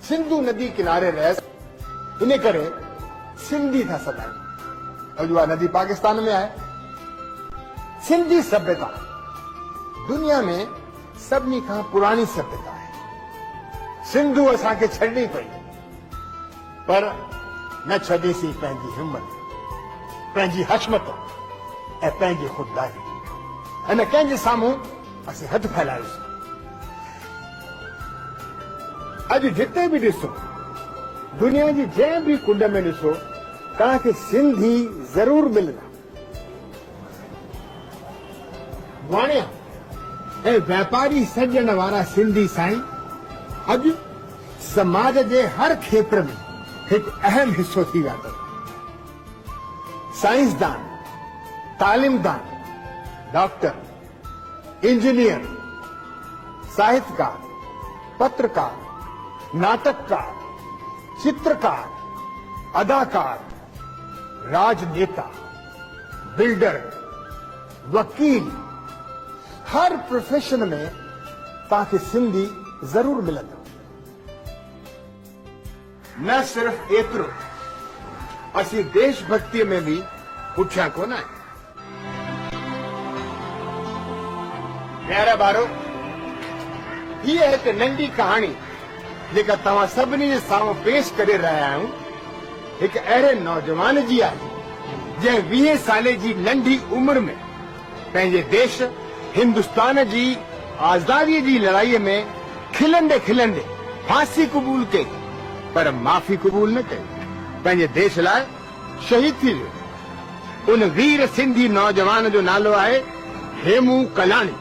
सिंधु नदी किनारे रह इन करे सिंधी था सदाई और जो नदी पाकिस्तान में आहे। सिंधी सभ्यता दुनिया में सभिनी खां पुरानी सभ्यता है। सिंधु असांखे छॾणी पई पर न छॾीसीं पंहिंजी हिम्मत, पंहिंजी हशमत ऐं पंहिंजी ख़ुददारी। हिन कंहिंजे साम्हूं असीं हथ फैलायोसीं। अॼु जिते बि ॾिसो, दुनिया जी जंहिं बि कुंड में ॾिसो, तव्हांखे सिंधी ज़रूर मिलंदा। वाणिया ऐं वापारी सजण वारा सिंधी साईं अॼु समाज जे हर क्षेत्र में हिकु अहम हिस्सो थी विया अथव। साइंसदान, तालीमदान, डॉक्टर, इंजीनियर, साहित्यकार, पत्रकार, नाटककार, चित्रकार, अदाकार, राजनेता, बिल्डर, वकील, हर प्रोफेशन में तव्हांखे सिंधी जरूर मिलंदो। न सिर्फ एतिरो, असीं देशभक्ति में भी पुठियां कोन आहियूं। प्यारा ॿारो, हीअ हिकु नंढी कहाणी जेका तव्हां सभिनी जे साम्हूं पेश करे रहिया आहियूं, हिकु अहिड़े नौजवान जी आहे जंहिं 20 साले जी नंढी उमिरि में पंहिंजे देश हिंदुस्तान जी आज़ादीअ जी लड़ाईअ में खिलंदे खिलंदे फांसी क़बूल कई पर माफ़ी क़बूल न कई, पंहिंजे देश लाइ शहीद थी वियो। उन वीर सिंधी नौजवान जो नालो आहे हेमू कलाणी।